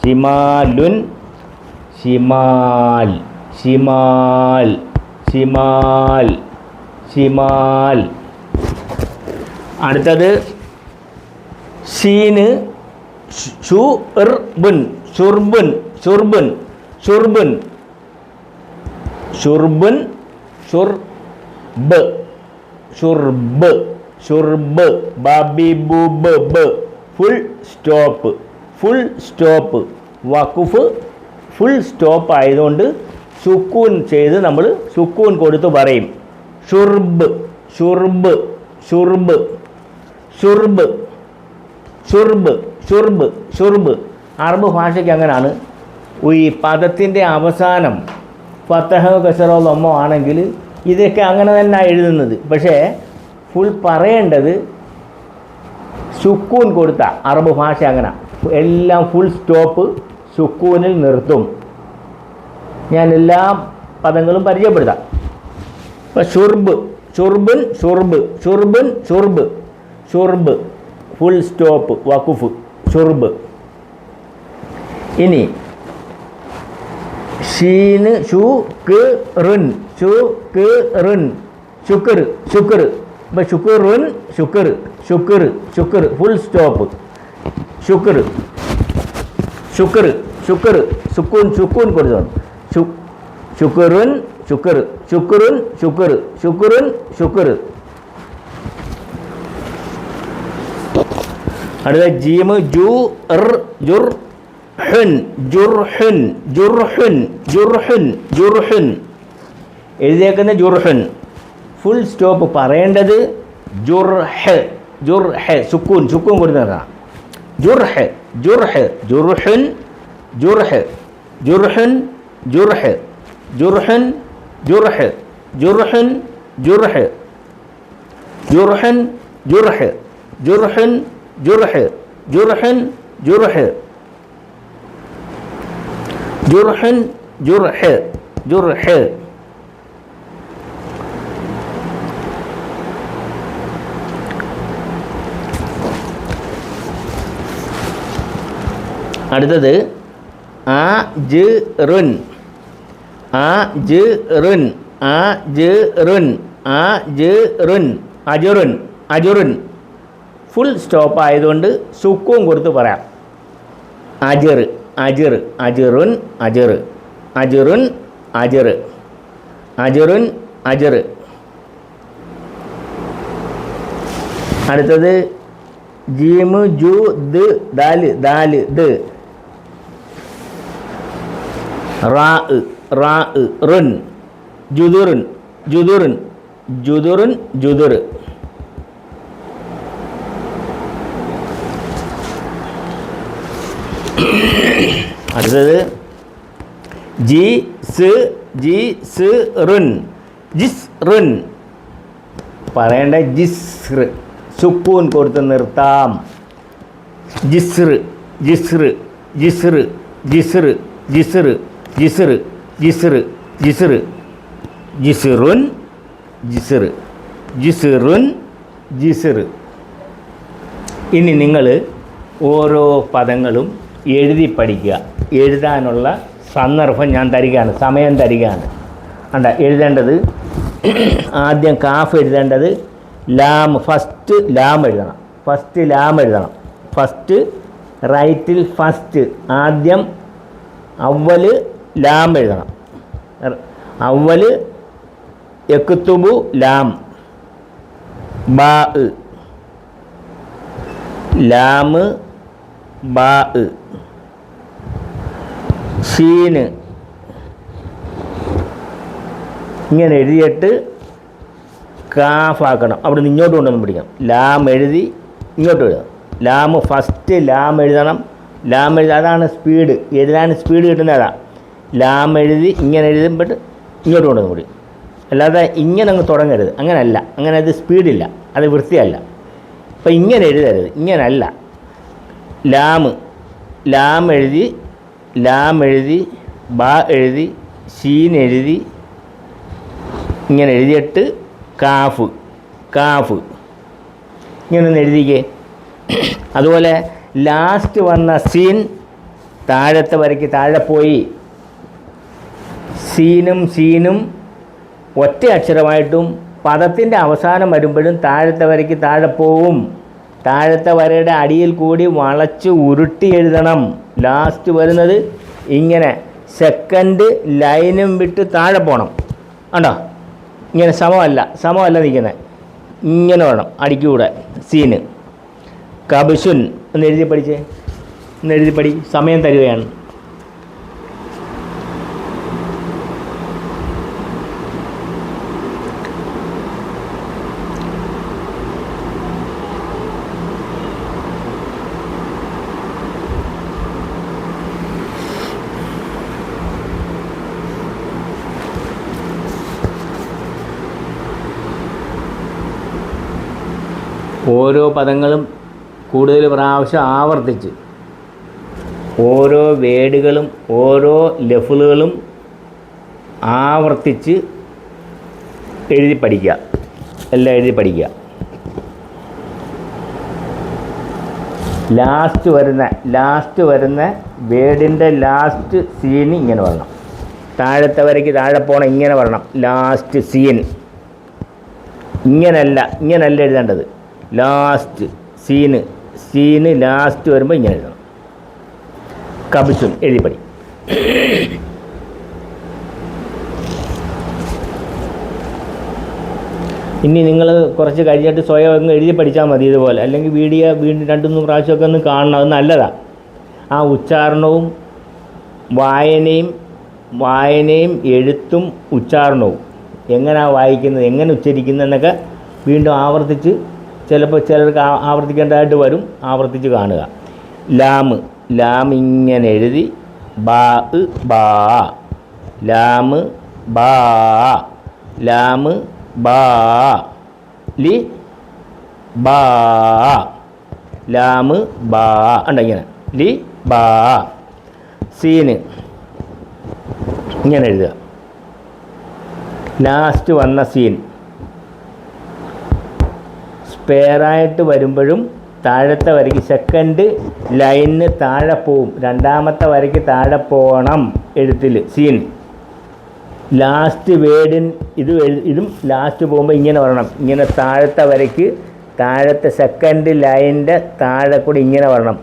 ഷിമാലുൻ ഷിമാൽ ഷിമാൽ ഷിമാൽ ഷിമാൽ. അടുത്തത് ഷീന് ഷുർബുൻ, ഷുർബുൻ ഷുർബുൻ ഷുർബുൻ ഷുർബുൻ ഷുർബ് ഷുർബ് ഷുർബ് ബബിബുബ്. ഫുൾ സ്റ്റോപ്പ്, ഫുൾ സ്റ്റോപ്പ്, വഖഫ്. ഫുൾ സ്റ്റോപ്പ് ആയതുകൊണ്ട് സുക്കൂൻ ചെയ്ത് നമ്മൾ സുക്കൂൻ കൊടുത്ത് പറയും. ഷുർബ് ഷുർബ് ഷുർബ് ഷുർബ് ഷുർബ് ഷുർബ് ഷുർബ്. അറബ് ഭാഷയ്ക്ക് അങ്ങനെയാണ്. ഈ പദത്തിൻ്റെ അവസാനം ഫത്തഹോ കസറോ ലമ്മോ ആണെങ്കിൽ ഇതൊക്കെ അങ്ങനെ തന്നെ എഴുതുന്നത്. പക്ഷേ ഫുൾ പറയേണ്ടത് സുക്കൂൻ കൊടുത്ത അറബ് ഭാഷ അങ്ങനെ എല്ലാം ഫുൾ സ്റ്റോപ്പ് സുക്കൂനിൽ നിർത്തും. ഞാൻ എല്ലാ പദങ്ങളും പരിചയപ്പെടുത്താം. ഇപ്പം ഷുർബ്, ഷുർബുൻ ഷുർബ്, ഷുർബുൻ ഷുർബ്, ഷുർബ് ഫുൾ സ്റ്റോപ്പ് വഖഫ്, ഷുർബ്. ഇനി ഷീന് ഷുക്റുൻ, ഷുക്റുൻ ശുക്ർ, ശുക്ർ. ഇപ്പം ശുക്റുൻ ശുക്ർ, ശുക്ർ ശുക്ർ ഫുൾ സ്റ്റോപ്പ്. ശുക്ർ ശുക്ർ ശുക്ർ, സുക്കൂൻ സുക്കൂൻ കൊടുത്തു. ശുക്റുൻ ശുക്ർ, ശുക്റുൻ ശുക്ർ, ശുക്റുൻ ശുക്ർ. അടുത്ത ജീമ് ജു ജുർ ഹുൻ, ജുർഹുൻ ജുർഹുൻ ജുർഹുൻ ജുർഹുൻ എഴുതിയേക്കുന്ന ജുർഹുൻ. ഫുൾ സ്റ്റോപ്പ് പറയേണ്ടത് ജുർഹ്, ജുർഹ് സുക്കൂൻ, സുക്കൂൻ കൊടുക്കുന്നതാണ്. ജുർഹ് ജുർഹ് ജുർഹുൻ ജുർഹ് ജുർഹുൻ ജുർഹ് ജുർഹുൻ ജുർഹ് ജുർഹുൻ ജുർഹ് ജുർഹുൻ ജുർഹ് ജുർഹുൻ ജുർഹ് ജുർഹുൻ ജുർഹ് ജുർഹുൻ ജുർഹ് ജുർഹ്. അടുത്തത് ആജ്റുൻ, ആജ്റുൻ ആജ്റുൻ ആജ്റുൻ അജുറുൻ, അജുറുൻ. ഫുൾ സ്റ്റോപ്പ് ആയതുകൊണ്ട് സുക്കൂൻ കൊടുത്ത് പറയാം. അജർ അജർ, അജറുൻ അജർ, അജറുൻ അജർ, അജറുൻ അജർ. അടുത്തത് ജീമ് ജു ദ് ദാല്, ദാല് ദ്. റാ റാ റുൻ, ജുദുറുൻ ജുദുറുൻ ജുദുറുൻ ജുദുർ. അടുത്തത് ജി സ് റുൻ, ജിസ്റുൻ. പറയേണ്ട ജിസ്ർ, സുക്കൂൻ കൊടുത്ത് നിർത്താം. ജിസ്ർ ജിസ്ർ ജിസ്ർ ജിസ്ർ ജിസ്ർ ജിസ്ർ ജിസ്ർ ജിസ്ർ ജിസ്റുൻ ജിസ്ർ ജിസ്റുൻ ജിസ്ർ. ഇനി നിങ്ങൾ ഓരോ പദങ്ങളും എഴുതി പഠിക്കുക. എഴുതാനുള്ള സന്ദർഭം ഞാൻ തരികയാണ്, സമയം തരികയാണ്. അണ്ട എഴുതേണ്ടത് ആദ്യം കാഫ് എഴുതേണ്ടത് ലാം, ഫസ്റ്റ് ലാം എഴുതണം. ഫസ്റ്റ് റൈറ്റിൽ ഫസ്റ്റ് ആദ്യം അവല് ലാം എഴുതണം. അവല് യക്തുബു ലാം, ബാ ലാം ബാ, ഷീന്. ഇങ്ങനെ എഴുതിയിട്ട് കാഫാക്കണം. അവിടെ നിന്ന് ഇങ്ങോട്ട് കൊണ്ടൊന്നും പിടിക്കണം. ലാം എഴുതി ഇങ്ങോട്ട് എഴുതണം. ലാം ഫസ്റ്റ് ലാം എഴുതണം. അതാണ് സ്പീഡ്, എഴുതാൻ സ്പീഡ് കിട്ടുന്നതാണ്. ലാം എഴുതി ഇങ്ങനെ എഴുതുമ്പോൾ ഇങ്ങോട്ട് കൊണ്ടൊന്നും പിടിക്കും. അല്ലാതെ ഇങ്ങനെ അങ്ങ് തുടങ്ങരുത്. അങ്ങനെയല്ല, അങ്ങനെ അത് സ്പീഡില്ല, അത് വൃത്തിയല്ല. അപ്പം ഇങ്ങനെ എഴുതരുത്, ഇങ്ങനല്ല. ലാം എഴുതി ബാ എഴുതി ഷീൻ എഴുതി ഇങ്ങനെ എഴുതിയിട്ട് കാഫ് ഇങ്ങനെ ഒന്ന് എഴുതിക്കേ. അതുപോലെ ലാസ്റ്റ് വന്ന സീൻ താഴത്തെ വരയ്ക്ക് താഴെ പോയി. സീനും ഒറ്റ അക്ഷരമായിട്ടും പദത്തിൻ്റെ അവസാനം വരുമ്പോഴും താഴത്തെ വരയ്ക്ക് താഴെ പോവും. താഴത്തെ വരയുടെ അടിയിൽ കൂടി വളച്ച് ഉരുട്ടി എഴുതണം. ലാസ്റ്റ് വരുന്നത് ഇങ്ങനെ സെക്കൻഡ് ലൈനും വിട്ട് താഴെ പോകണം. കണ്ടോ? ഇങ്ങനെ സമമല്ല നിൽക്കുന്നത്, ഇങ്ങനെ വേണം അടിക്കൂടെ. സീന് കബുഷുൻ ഒന്ന് എഴുതി പഠിച്ചേ, സമയം തരികയാണ്. ഓരോ പദങ്ങളും കൂടുതൽ പ്രാവശ്യം ആവർത്തിച്ച്, ഓരോ വേഡുകളും ഓരോ ലഫ്ലുകളും ആവർത്തിച്ച് എഴുതി പഠിക്കുക. എല്ലാം എഴുതി പഠിക്കുക. ലാസ്റ്റ് വരുന്ന വേഡിൻ്റെ ലാസ്റ്റ് സീന് ഇങ്ങനെ വരണം. താഴത്തെ വരയ്ക്ക് താഴെ പോകണം, ഇങ്ങനെ വരണം. ലാസ്റ്റ് സീൻ ഇങ്ങനല്ല എഴുതേണ്ടത്. ലാസ്റ്റ് സീന് ലാസ്റ്റ് വരുമ്പോൾ ഇങ്ങനെ എഴുതണം. കബുസുൻ എഴുതി പഠി. ഇനി നിങ്ങൾ കുറച്ച് കഴിഞ്ഞിട്ട് സ്വയം അങ്ങ് എഴുതി പഠിച്ചാൽ മതി ഇതുപോലെ. അല്ലെങ്കിൽ വീഡിയോ വീണ്ടും 2-3 പ്രാവശ്യമൊക്കെ ഒന്ന് കാണണം, അത് നല്ലതാണ്. ആ ഉച്ചാരണവും വായനയും എഴുത്തും ഉച്ചാരണവും എങ്ങനെയാണ് വായിക്കുന്നത്, എങ്ങനെ ഉച്ചരിക്കുന്നതെന്നൊക്കെ വീണ്ടും ആവർത്തിച്ച്, ചിലപ്പോൾ ചിലർക്ക് ആവർത്തിക്കേണ്ടതായിട്ട് വരും, ആവർത്തിച്ച് കാണുക. ലാം ഇങ്ങനെ എഴുതി ബാ ലാം ബാ ലി ബാ ലാം ബാ ഉണ്ട് ഇങ്ങനെ. ലി ബാ സീന് ഇങ്ങനെ എഴുതുക. ലാസ്റ്റ് വന്ന സീൻ സ്പെയറായിട്ട് വരുമ്പോഴും താഴത്തെ വരയ്ക്ക് സെക്കൻഡ് ലൈനിന് താഴെ പോവും. രണ്ടാമത്തെ വരയ്ക്ക് താഴെ പോകണം എഴുത്തിൽ സീൻ. ലാസ്റ്റ് വേഡിൻ ഇതും ലാസ്റ്റ് പോകുമ്പോൾ ഇങ്ങനെ വരണം. ഇങ്ങനെ താഴത്തെ വരയ്ക്ക് താഴത്തെ സെക്കൻഡ് ലൈനിൻ്റെ താഴെ കൂടി ഇങ്ങനെ വരണം.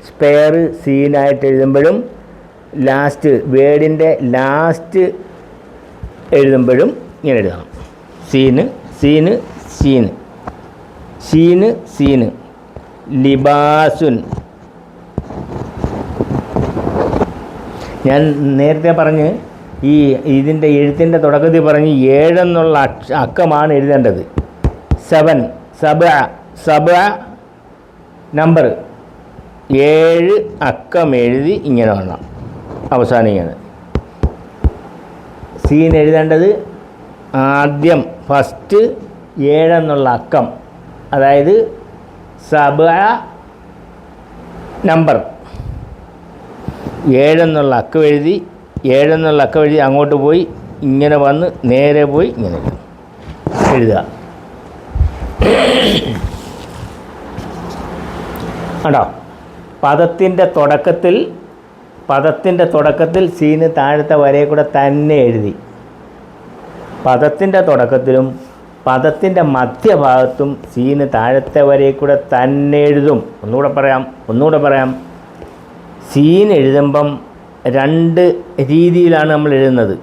സ്പെയർ സീനായിട്ട് എഴുതുമ്പോഴും ലാസ്റ്റ് വേഡിൻ്റെ ലാസ്റ്റ് എഴുതുമ്പോഴും ഇങ്ങനെ എഴുതണം. സീന് ലിബാസുൻ. ഞാൻ നേരത്തെ പറഞ്ഞ് ഇതിൻ്റെ എഴുത്തിൻ്റെ തുടക്കത്തിൽ പറഞ്ഞ് 7 എന്നുള്ള അക്കമാണ് എഴുതേണ്ടത്. 7 സബ നമ്പർ 7 അക്കം എഴുതി ഇങ്ങനെ വേണം. അവസാനിക്കുകയാണ്. സീൻ എഴുതേണ്ടത് ആദ്യം ഫസ്റ്റ് 7 എന്നുള്ള അക്കം, അതായത് സബ നമ്പർ 7 എന്നുള്ള അക്കം എഴുതി അങ്ങോട്ട് പോയി ഇങ്ങനെ വന്ന് നേരെ പോയി ഇങ്ങനെ എഴുതുക. കണ്ടോ? പദത്തിൻ്റെ തുടക്കത്തിൽ സീന് താഴത്തെ വരയിൽ കൂടെ തന്നെ എഴുതി. പദത്തിൻ്റെ തുടക്കത്തിലും പദത്തിൻ്റെ മധ്യഭാഗത്തും സീന് താഴത്തെ വരയിൽ കൂടെ തന്നെ എഴുതും. ഒന്നുകൂടെ പറയാം. സീൻ എഴുതുമ്പം 2 രീതിയിലാണ് നമ്മൾ എഴുതുന്നത്.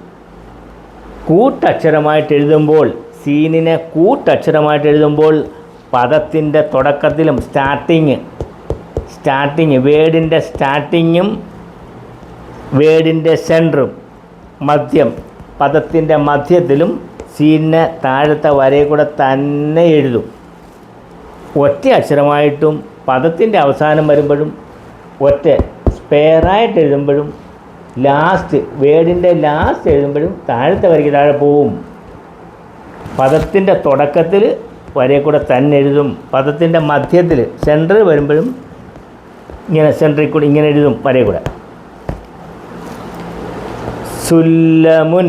കൂട്ടക്ഷരമായിട്ട് എഴുതുമ്പോൾ, സീനിനെ കൂട്ടക്ഷരമായിട്ട് എഴുതുമ്പോൾ പദത്തിൻ്റെ തുടക്കത്തിലും സ്റ്റാർട്ടിങ് വേർഡിൻ്റെ സ്റ്റാർട്ടിങ്ങും വേർഡിൻ്റെ സെൻറ്ററും മധ്യം, പദത്തിൻ്റെ മധ്യത്തിലും സീനിനെ താഴത്തെ വരയിൽ കൂടെ തന്നെ എഴുതും. ഒറ്റ അക്ഷരമായിട്ടും പദത്തിൻ്റെ അവസാനം വരുമ്പോഴും ഒറ്റ സ്പെയറായിട്ട് എഴുതുമ്പോഴും വേർഡിൻ്റെ ലാസ്റ്റ് എഴുതുമ്പോഴും താഴത്തെ വരയ്ക്ക് താഴെ പോവും. പദത്തിൻ്റെ തുടക്കത്തിൽ വരയിൽ കൂടെ തന്നെ എഴുതും. പദത്തിൻ്റെ മധ്യത്തിൽ സെൻറ്ററിൽ വരുമ്പോഴും ഇങ്ങനെ സെൻറ്ററിൽ കൂടെ ഇങ്ങനെ എഴുതും വരയിൽ കൂടെ. സുല്ലമുൻ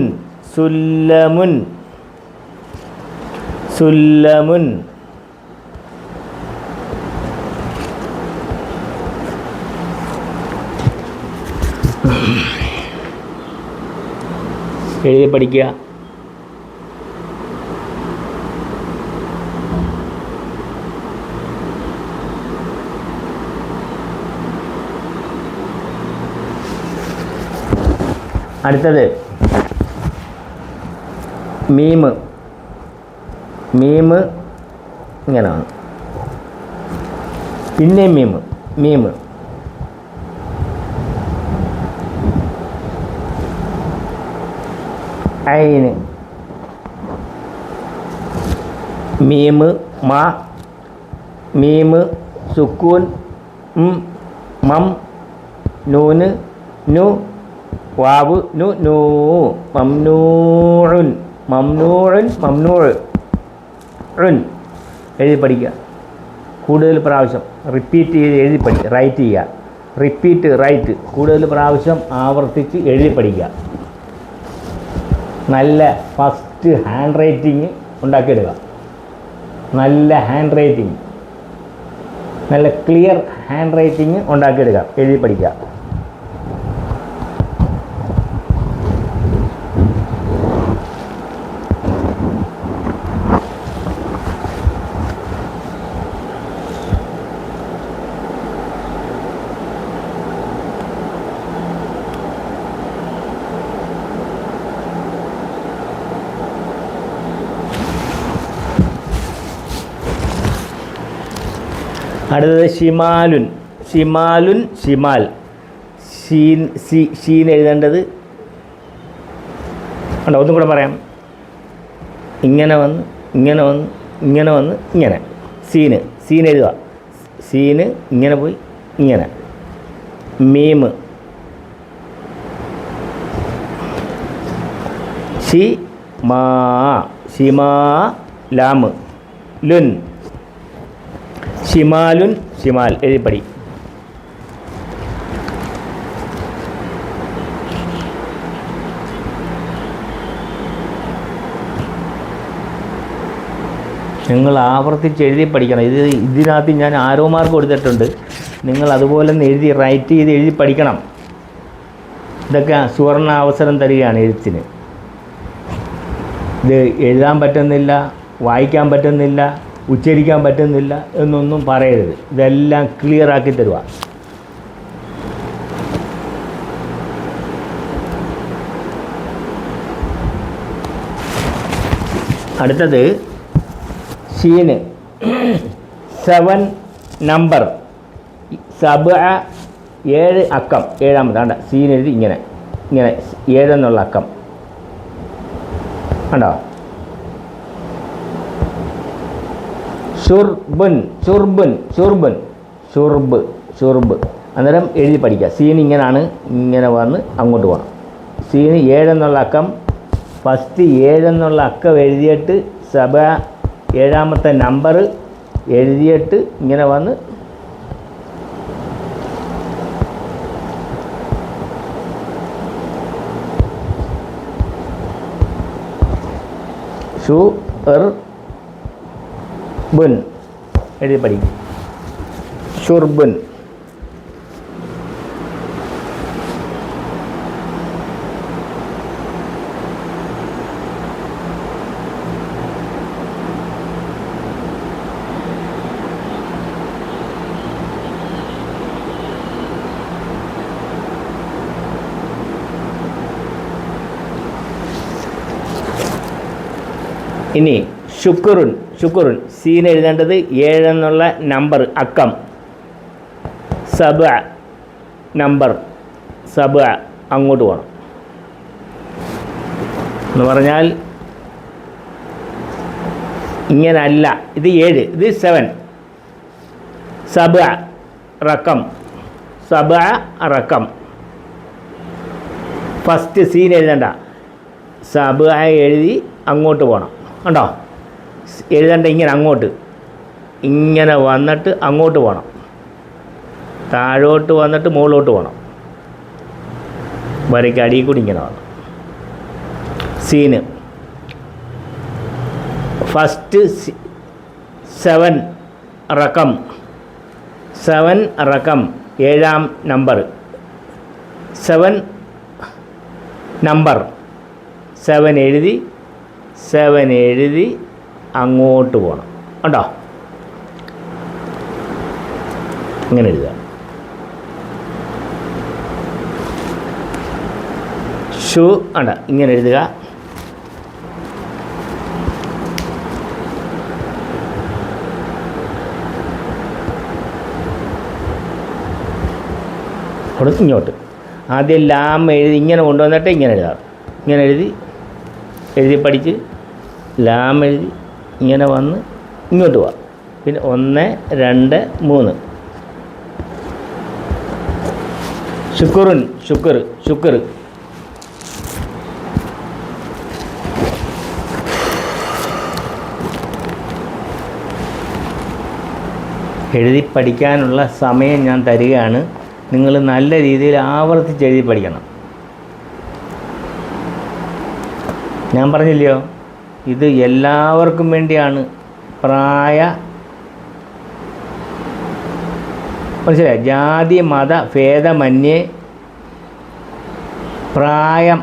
എഴുതി പഠിക്കുക. അടുത്തത് മീമ് ഇങ്ങനെയാണ്. പിന്നെ മീമ് ഐന് മീമ് സുക്കൂൻ മം നൂന് നു വാവ് നു മംനൂഉൻ എഴുതി പഠിക്കുക. കൂടുതൽ പ്രാവശ്യം റിപ്പീറ്റ് ചെയ്ത് എഴുതി പഠിക്കുക. റൈറ്റ് ചെയ്യുക. റൈറ്റ് കൂടുതൽ പ്രാവശ്യം ആവർത്തിച്ച് എഴുതി പഠിക്കുക. നല്ല ഫസ്റ്റ് ഹാൻഡ് റൈറ്റിങ് ഉണ്ടാക്കിയെടുക്കുക. നല്ല ക്ലിയർ ഹാൻഡ് റൈറ്റിങ് ഉണ്ടാക്കിയെടുക്കുക. എഴുതി പഠിക്കുക. അടുത്തത് ഷിമാൽ. ഷീൻ എഴുതേണ്ടത് ഉണ്ടോ? ഒന്നും കൂടെ പറയാം. ഇങ്ങനെ വന്ന് ഇങ്ങനെ സീൻ എഴുതുക. സീന് ഇങ്ങനെ പോയി ഇങ്ങനെ. മീമ് ഷിമാ ലാമ് ലുൻ ഷിമാൽ എഴുതിപ്പടി. നിങ്ങൾ ആവർത്തിച്ച് എഴുതി പഠിക്കണം. ഇതിനകത്ത് ഞാൻ ആരോ മാർക്ക് കൊടുത്തിട്ടുണ്ട്. നിങ്ങൾ അതുപോലെ തന്നെ റൈറ്റ് ചെയ്ത് എഴുതി പഠിക്കണം. ഇതൊക്കെ സുവർണ അവസരം തരികയാണ് എഴുത്തിന്. ഇത് എഴുതാൻ പറ്റുന്നില്ല, വായിക്കാൻ പറ്റുന്നില്ല, ഉച്ചരിക്കാൻ പറ്റുന്നില്ല എന്നൊന്നും പറയരുത്. ഇതെല്ലാം ക്ലിയറാക്കി തരുക. അടുത്തത് ഷീന് 7 നമ്പർ 7 അക്കം. ഏഴാമതാണ്ട സീൻ എഴുതി ഇങ്ങനെ 7 എന്നുള്ള അക്കം കണ്ടോ? ഷുർബ് അന്നേരം എഴുതി പഠിക്കുക. സീൻ ഇങ്ങനെയാണ്, ഇങ്ങനെ വന്ന് അങ്ങോട്ട് പോകണം. സീന് 7 എന്നുള്ള അക്കം, ഫസ്റ്റ് 7 എന്നുള്ള അക്കം എഴുതിയിട്ട് സബ 7ാമത്തെ നമ്പർ എഴുതിയിട്ട് ഇങ്ങനെ വന്ന് ഷു ബുൻ എഴുതി പഠിക്കും. ഷുർബുൻ. ഇനി ശുക്രുൻ. ശുക്രുൻ സീൻ എഴുതേണ്ടത് 7 എന്നുള്ള നമ്പർ അക്കം, സബ നമ്പർ, സബ അങ്ങോട്ട് പോകണം. എന്ന് പറഞ്ഞാൽ ഇങ്ങനല്ല, ഇത് 7, ഇത് 7. സബ റക്കം, സബ റക്കം. ഫസ്റ്റ് സീൻ എഴുതണ്ട, സബ എഴുതി അങ്ങോട്ട് പോകണം. കണ്ടോ, എഴുതണ്ട ഇങ്ങനെ അങ്ങോട്ട്, ഇങ്ങനെ വന്നിട്ട് അങ്ങോട്ട് പോകണം, താഴോട്ട് വന്നിട്ട് മുകളിലോട്ട് പോകണം, വരയ്ക്ക് അടിയിൽ കൂടി ഇങ്ങനെ വന്നു. സീന് ഫസ്റ്റ് 7 റക്കം, 7 റക്കം 7ാം നമ്പർ, 7 നമ്പർ, 7 എഴുതി അങ്ങോട്ട് പോകണം. കണ്ടോ, ഇങ്ങനെ എഴുതുക. ഷു അണ്ട ഇങ്ങനെ എഴുതുക. അവിടെ ഇങ്ങോട്ട് ആദ്യം ലാം എഴുതി ഇങ്ങനെ കൊണ്ടുവന്നിട്ട് ഇങ്ങനെ എഴുതാം. ഇങ്ങനെ എഴുതി പഠിച്ച് ലാം എഴുതി ഇങ്ങനെ വന്ന് ഇങ്ങോട്ട് പോവാം. പിന്നെ 1 2 3. ശുക്രുൻ, ശുക്ർ, ശുക്ർ. എഴുതി പഠിക്കാനുള്ള സമയം ഞാൻ തരികയാണ്. നിങ്ങൾ നല്ല രീതിയിൽ ആവർത്തിച്ച് എഴുതി പഠിക്കണം. ഞാൻ പറഞ്ഞില്ലയോ, ഇത് എല്ലാവർക്കും വേണ്ടിയാണ്. മനസ്സിലായി, ജാതി മത ഭേദമന്യേ പ്രായം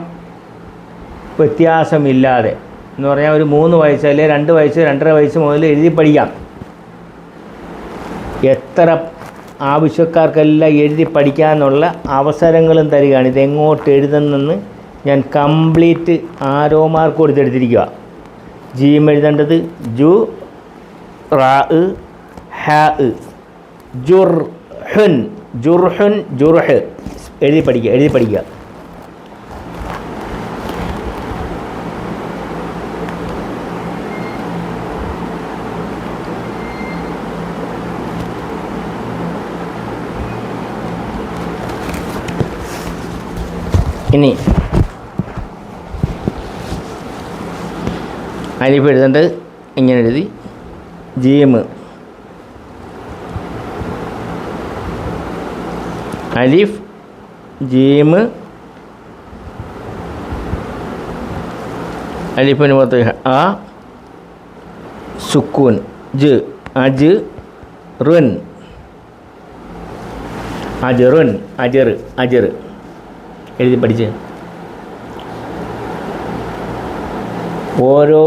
വ്യത്യാസമില്ലാതെ എന്ന് പറഞ്ഞാൽ ഒരു 3 വയസ്സ് അല്ലെങ്കിൽ 2 വയസ്സ് 2.5 വയസ്സ് മുതൽ എഴുതി പഠിക്കാം. എത്ര ആവശ്യക്കാർക്കെല്ലാം എഴുതി പഠിക്കാനുള്ള അവസരങ്ങളും തരികയാണ്. ഇതെങ്ങോട്ട് എഴുതുന്നെന്ന് ഞാൻ കംപ്ലീറ്റ് ആരോ മാർക്ക് കൊടുത്തെടുത്തിരിക്കുക. ജീം എഴുതേണ്ടത് ജു റാ ഹ ജുർഹുൻ, ജുർഹുൻ, ജുർഹ് എഴുതി പഠിക്കുക. ഇനി അലിഫ് എഴുതേണ്ടത് ഇങ്ങനെ എഴുതി, ജീം അലിഫ്, ജീം, അലിഫിന് പുറത്ത് ആ, സുക്കൂൻ, ജ്, അജ്, റുൻ, അജറുൻ, അജർ, അജർ എഴുതി പഠിച്ച് ഓരോ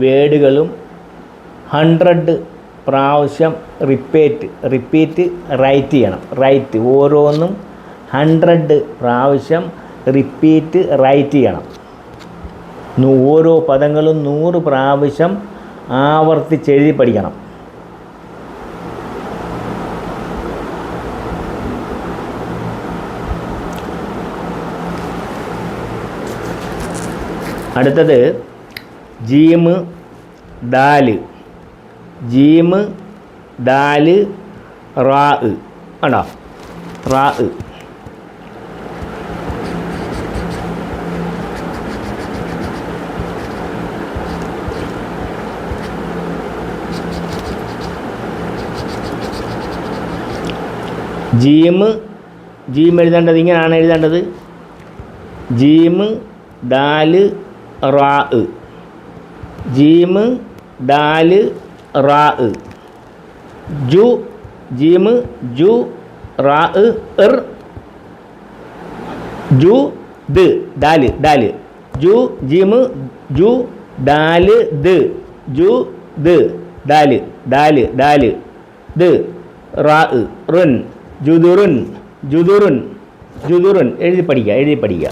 വേഡുകളും 100 പ്രാവശ്യം റിപ്പീറ്റ് റൈറ്റ് ചെയ്യണം. റൈറ്റ് ഓരോന്നും 100 പ്രാവശ്യം റിപ്പീറ്റ് റൈറ്റ് ചെയ്യണം. ഓരോ പദങ്ങളും 100 പ്രാവശ്യം ആവർത്തിച്ചെഴുതി പഠിക്കണം. അടുത്തത് ജീം ദാല്, ജീം ദാല് റാ ആണോ. റാ. ജീമ്, ജീം എഴുതേണ്ടത് ഇങ്ങനെയാണ് എഴുതേണ്ടത്. ജീമ് ദാല് റാ. ജീമ് ദാല് റാ. ജു, ജീമ് ജു റാ ഇർ. ജു ദ്, ദാല് ദാല്. ജു ജീമ് ജു ദാല് ദ്. ജു ദ്, ദാല് ദാല് ദാല്. ദ് റാ റുൻ. ജുദുറുൻ, ജുദുറുൻ, ജുദുറുൻ. എഴുതി പഠിക്കുക, എഴുതി പഠിക്കുക.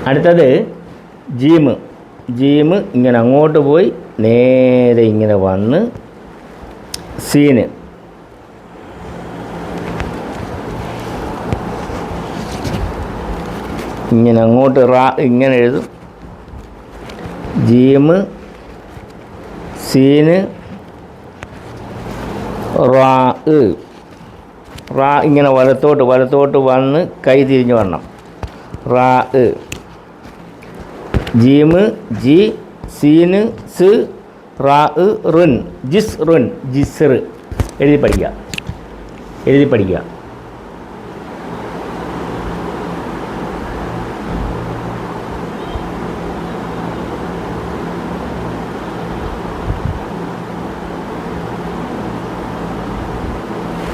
അടുത്തത് ജീമ്. ജീമ് ഇങ്ങനെ അങ്ങോട്ട് പോയി നേരെ ഇങ്ങനെ വന്ന് സീന്. ഇങ്ങനെ അങ്ങോട്ട് റാ ഇങ്ങനെ എഴുതും. ജീമ് സീന് റാ. റാ ഇങ്ങനെ വലത്തോട്ട് വലത്തോട്ട് വന്ന് കൈ തിരിഞ്ഞ് വരണം. റാ. ജീമ് ജി സീന് സ് റാ റുൻ. ജിസ് റുൻ, ജിസ്ർ. എഴുതി പഠിക്കുക, എഴുതി പഠിക്കുക.